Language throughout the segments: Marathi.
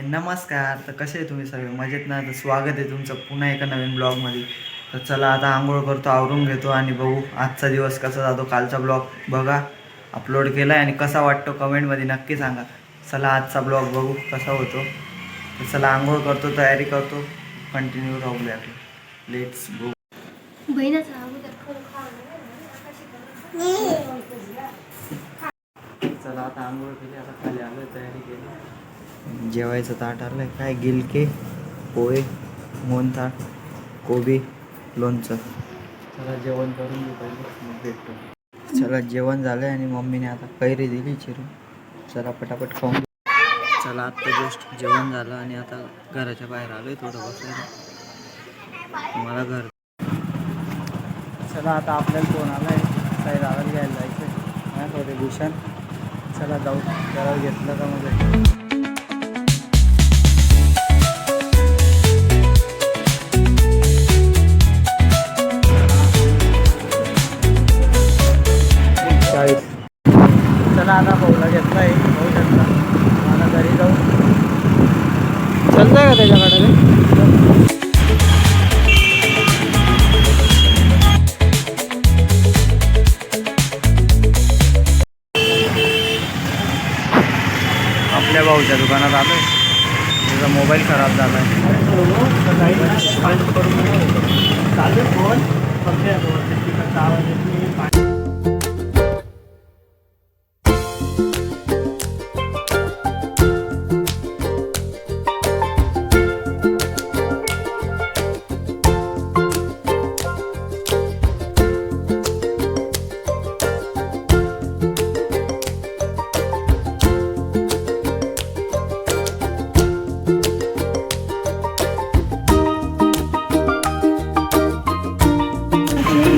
नमस्कार. तर कसे आहे तुम्ही सगळे मजेत ना? तर स्वागत आहे तुमचं पुन्हा एका नवीन ब्लॉगमध्ये. तर चला आता आंघोळ करतो, आवरून घेतो आणि बघू आजचा दिवस कसा जातो. कालचा ब्लॉग बघा अपलोड केला आहे आणि कसा वाटतो कमेंटमध्ये नक्की सांगा. चला आजचा ब्लॉग बघू कसा होतो. तर चला आंघोळ करतो, तयारी करतो, कंटिन्यू राहूया आपलं. Let's go. चला आता आंघोळ केली, आता खाली आलो, तयारी केली. जेवायचं ताट आलं आहे, काय गिलके, पोहे, मोहनथाळ, कोबी, लोणचं. चला जेवण करून घेऊ पहिले, मग भेटतो. चला जेवण झालं आहे आणि मम्मीने आता कैरी दिली चिरून. चला पटापट खाऊन घेऊ. चला आत्ता जस्ट जेवण झालं आणि आता घराच्या बाहेर आलो आहे थोडं बसायला. मला घर. चला आता आपल्याला फोन आला आहे, काही दादाला घ्यायला जायचं आहे. नाही थोडे भूषण. चला जाऊ, जरा घेतलं का मग भेटतो. चला आता भाऊला घेतला आहे, भाऊ शकता मला घरी जाऊ. चलतंय का त्याच्याकडे? आपल्या भाऊच्या दुकानात आलो आहे, त्याचा मोबाईल खराब झाला आहे.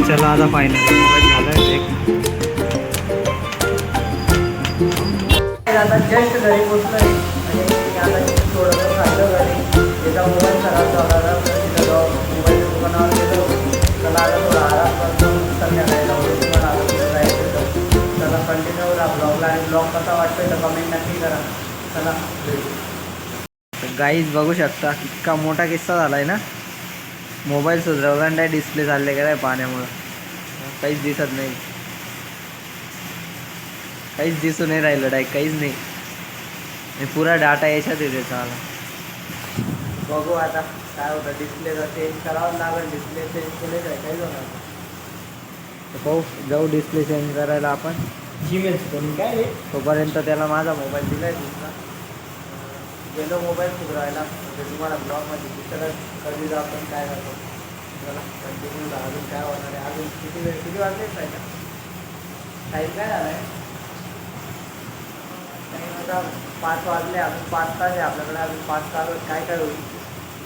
चला आता फायनल मोबाईल झाला आहे आता जस्ट घरी पोचलो आहे आणि आता थोडंसं खाल्लं घरी. त्याचा मोबाईल खराब झाला, तिथं जाऊन मोबाईल दुकानावर गेलो. चला आता थोडा आराम करतो, संध्याकाळी जाऊ दुकान आलं तिथं जायचं. चला कंटिन्यू राहा ब्लॉगला आणि ब्लॉग कसा वाटतोय तर कमेंट नक्की करा. चला गाईज बघू शकता इतका मोठा किस्सा झाला आहे ना. मोबाईल सुधारवला आणि डिस्प्ले चालले का पाण्यामुळं, काहीच दिसत नाही, काहीच दिसून नाही राहिलं डायरेक्ट, काहीच नाही. पुरा डाटा याच्यात येते. चाला बघू आता काय होतं. डिस्प्लेचा चेंज करावं लागेल, डिस्प्ले चेंज केले काय काहीच होणार. तर पाहू जाऊ डिस्प्ले चेंज करायला आपण. काय रे तोपर्यंत त्याला माझा मोबाईल दिलाय दुसरा. गेलो मोबाईल सुधारायला, म्हणजे तुम्हाला ब्लॉगमध्ये दिसतच कधी आपण काय करतो. चला कंटिन्यू अजून काय होणार आहे. अजून किती वाजले पाहिजे, टाईम काय झाला आहे? टाईम आता 5 वाजले, अजून 5 तास आहे आपल्याकडे. अजून 5 तास काय काय होईल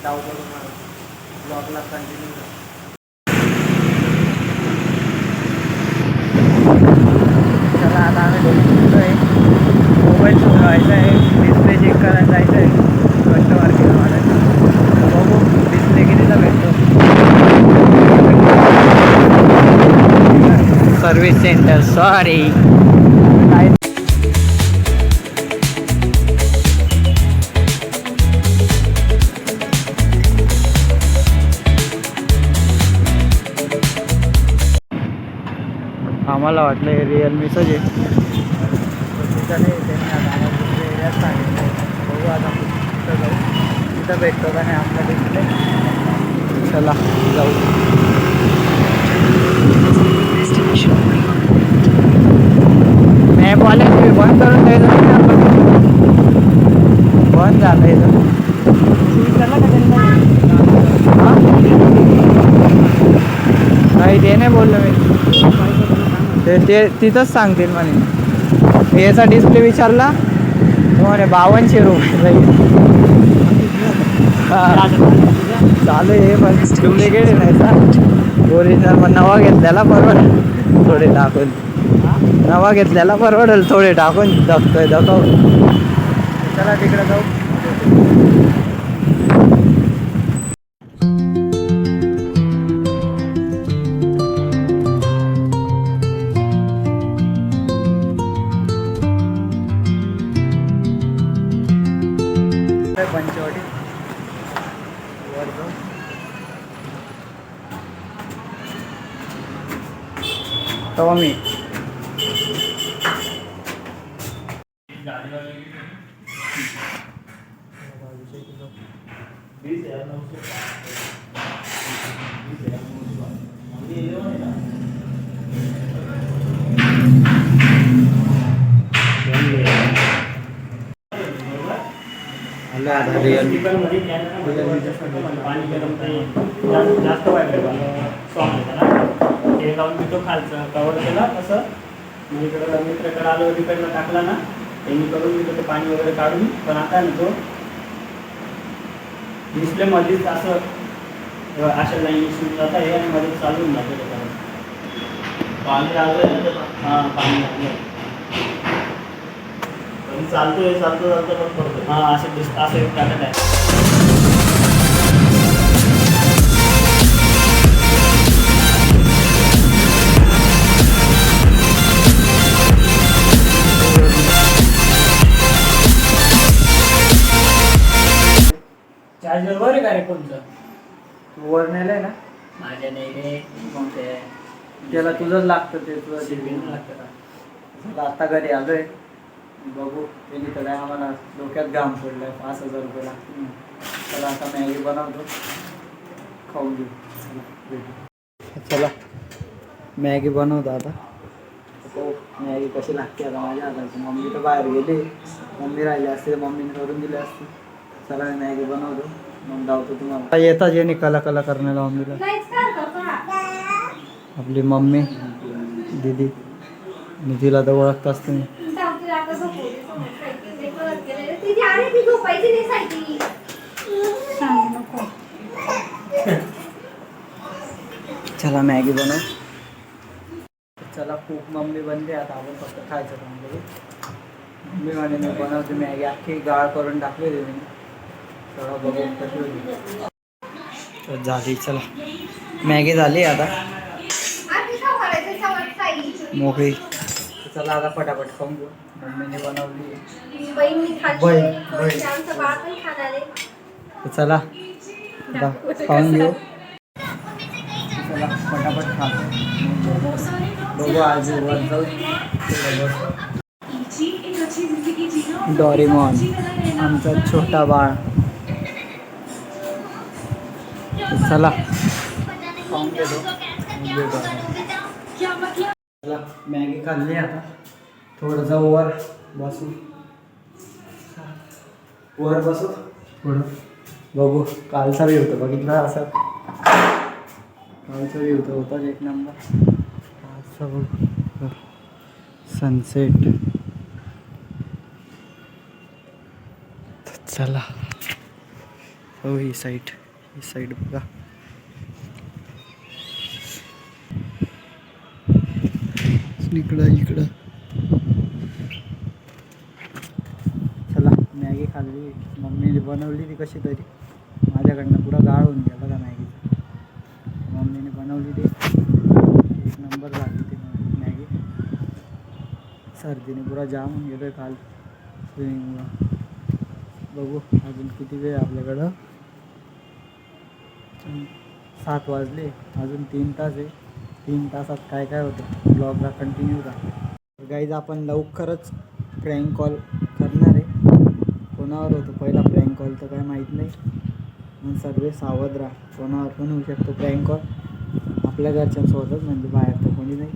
जाऊ करून मला ब्लॉगला कंटिन्यू. चला आता आम्ही दोघं आहे, मोबाईल सुधारायचा आहे, डिस्प्ले चेक करायला जायचं आहे कस्टमर केअर वाल्याचा. बघू डिस्प्ले कितीचा भेटतो. सर्विस सेंटर सॉरी काय. आम्हाला वाटलं हे रिअलमीचंच आहे, तिथं नाही. त्यांनी आता आम्हाला दुसऱ्या एरियात सांगितलं. बघू आता तिथं जाऊ, तिथं भेटतो का नाही आपल्या डिस्प्ले. चला जाऊ. मॅप वाले बंद करून द्यायचं नाही आपण, बंद झालं इथं. नाही ते नाही बोललो मी, ते तिथंच सांगतील म्हणे. याचा डिस्प्ले विचारला म्हणे 5200 रुपये चालू आहे, पण डुप्लिकेट नाही सर. ओरिजिनल मग नवा घेतल्याला परवडेल, थोडे टाकून. नवा घेतल्याला परवडेल, थोडे टाकून दाखव. चला तिकडे जाऊ. पंचवटी वर जाऊ. तेव्हा मी पाणी गरम जास्त वाटलं सॉंग होतं ना ते लावून मी तो खालचं कवर केला तसं मी इकडं मित्राकडे आलो तिकडनं टाकला ना त्यांनी करून मी ते पाणी वगैरे काढून. पण आता ना तो डिस्प्ले मध्येच असं अशा लाईन सुरू जात आहे आणि मध्ये चालून जातं त्याच्यावर पाणी लागलं. हां पाणी लागलं चालतोय चालतं चालतं पण पडतो. हां असं दिसतं असं एक टाकत आहे. चार्जर वर आहे का रे कोणतं? वर नेलंय ना माझ्या नाही रे मग ते त्याला तुझंच लागतं ते तुझं शिरबीन लागतं का? आता घरी आलोय बघू त्यांनी तर काय आम्हाला डोक्यात घाम पडलाय 5,000 रुपये लागतील. चला आता मॅगी बनवतो खाऊन घेऊ. चला मॅगी बनवतो आता. हो मॅगी कशी लागते आता माझ्या हाताची. मम्मी तर बाहेर गेली. मम्मी राहिली असते तर मम्मीने करून दिली असते. चला मी मॅगी बनवतो मग धावतो तुम्हाला. येतात येणे कला कला करण्याला मम्मीला. आपली मम्मी दीदी आणि तिला तर ओळखत असते मी. चला मॅगी बनव. चला खूप मम्मी बनली आता आपण फक्त खायचं काम करू. मम्मी म्हणे मी बनवते मॅगी अख्खी गाळ करून टाकली होती मी. चला बघू कशी होती. झाली चला मॅगी झाली आता मोकळी. चला आता फटाफट खाऊन घेऊ. मम्मीने बनवली चला खाऊन घेऊ. चला फटाफट खातो बघू आज वर जाऊ. डोरेमॉन आमचा छोटा बाळ. चला खाऊन घेतो. चला मॅगी खाल्ली आता थोडं जाऊ वर बसू. वर बसू थोडं बघू. कालचा व्ह्यू होता बघितला असं. कालचा व्ह्यू तर होताच एक नंबर. आजचा बघू सनसेट. चला हो ही साईड बघा. इकडं चला मॅगी खाल्ली. मम्मीने बनवली ती कशी तरी. माझ्याकडनं पुरा गाळ होऊन गेला का मॅगीचा. मम्मीने बनवली ती एक नंबर लागली ती मॅगी. सर्दीने पुरा जाम होऊन गेलोय काल स्विमिंगमुळं. बघू अजून किती वेळ आपल्याकडं. 7 वाजले अजून 3 तास आहे. 3 तासात काय होतं ब्लॉगला कंटिन्यू राहा. गाईज आपण लवकरच प्रँक कॉल करणार आहे. कोणावर होतो पहिला प्रँक कॉल तर काय माहीत नाही. मग सर्व सावध राहा. कोणावर पण होऊ शकतो प्रँक कॉल. आपल्या घरच्यांसोबतच म्हणजे बाहेर तर कोणी नाही.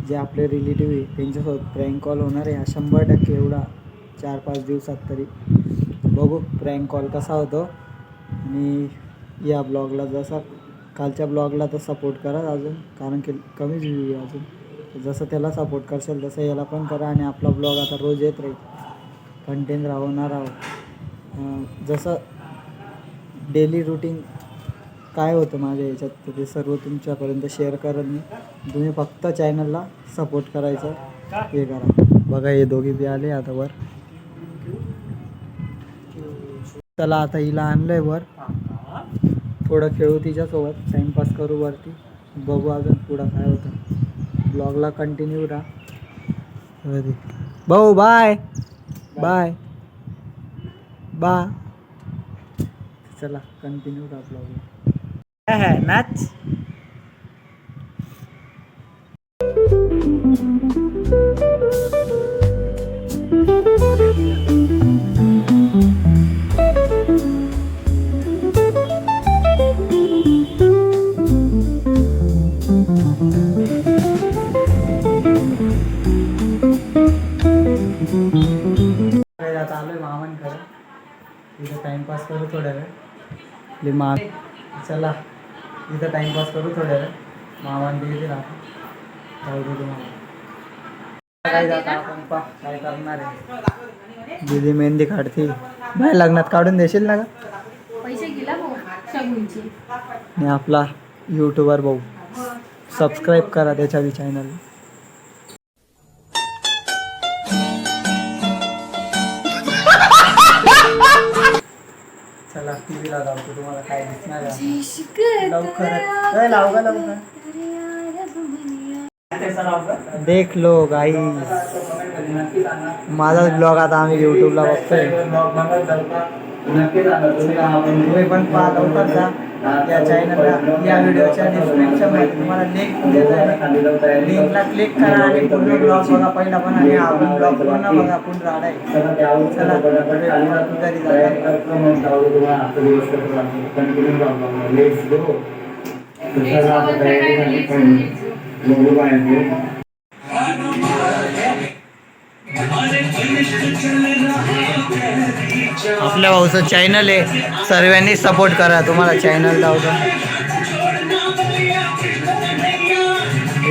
जे आपले रिलेटिव्ह आहे त्यांच्यासोबत प्रँक कॉल होणार आहे 100% एवढा 4-5 दिवसात तरी. बघू प्रँक कॉल कसा होतो. आणि या ब्लॉगला जसा कालच्या ब्लॉगला तर सपोर्ट करा अजून कारण की कमीच व्ह्यू आहे अजून. जसं त्याला सपोर्ट करशाल तसं याला पण करा. आणि आपला ब्लॉग आता रोज येत राहील. कंटेंट राहणार आहोत. जसं डेली रुटीन काय होतं माझ्या ह्याच्यात तर ते सर्व तुमच्यापर्यंत शेअर करेल मी. तुम्ही फक्त चॅनलला सपोर्ट करायचं हे करा. बघा हे दोघे बी आले आता वर. चला आता हिला आणलंय वर. थोडं खेळू तिच्यासोबत टाईमपास करू वरती. बघू अजून पुढं काय होतं. ब्लॉगला कंटिन्यू राहा. भाऊ बाय बाय बाय. चला कंटिन्यू ब्लॉग. काय आहे नाच. आता आलोय मामांकडे, इथं टाइमपास करू थोड्या वेळ. चला इथं टाइमपास करू थोड्या वेळ. मामान दिली ना तुम्हाला काय जाता आपण काय करणार आहे. दीदी मेहंदी काढते. नाही लग्नात काढून देशील ना का. पैसे गेला भाऊ शगुनचे. आणि आपला यूट्यूबर भाऊ सबस्क्राईब करा त्याच्या चॅनल. चला टीव्हीला लावतो तुम्हाला काय दिसणार आहे. लवकर लाव का लवकर. देख लो गाई. माझा ब्लॉग आता आम्ही यूट्यूबला बघतोय. तुम्ही पण पहा लवकर जा या चॅनलला. या व्हिडिओच्या डिस्क्रिप्शनमध्ये तुम्हाला लिंक देत आहे. लिंकला क्लिक करा आणि पूर्ण ब्लॉग बघा पहिला पण. आणि आपण ब्लॉग पूर्ण बघा पूर्ण राहणार. चला घरी आपल्या भाऊचं चॅनल आहे. सर्वांनी सपोर्ट करा. तुम्हाला चॅनल लावतो.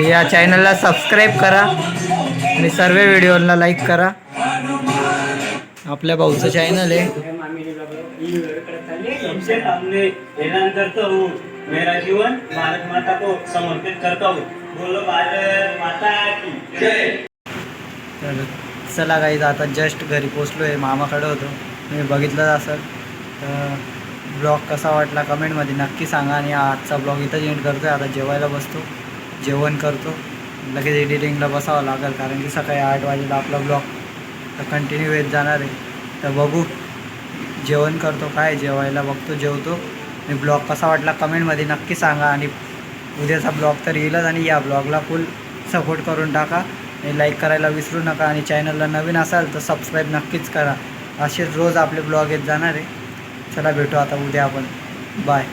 या चॅनलला सबस्क्राईब करा आणि सर्व व्हिडिओला लाईक करा. आपल्या भाऊचं चॅनल आहे. मेरा जीवन भारत माता को समर्पित करता हूँ. बोलो भारत माता की जय. तर चला गाईज आता जस्ट घरी पोचलो आहे. मामाकडे होतो. मी बघितलं असेल तर ब्लॉग कसा वाटला कमेंटमध्ये नक्की सांगा. आणि आजचा ब्लॉग इथंच एंड करतो आहे. आता जेवायला बसतो. जेवण करतो. लगेच एडिटिंगला बसावं लागेल कारण की सकाळी 8 वाजेला आपला ब्लॉग तर कंटिन्यू येत जाणार आहे. तर बघू जेवण करतो. काय जेवायला बघतो जेवतो. आणि ब्लॉग कसा वाटला कमेंटमध्ये नक्की सांगा. आणि उद्याचा ब्लॉग तर येईलच. आणि या ब्लॉगला फुल सपोर्ट करून टाका. आणि लाईक करायला विसरू नका. आणि चॅनलला नवीन असाल तर सबस्क्राईब नक्कीच करा. असेच रोज आपले ब्लॉग येत जाणार आहे. चला भेटू आता उद्या आपण. बाय.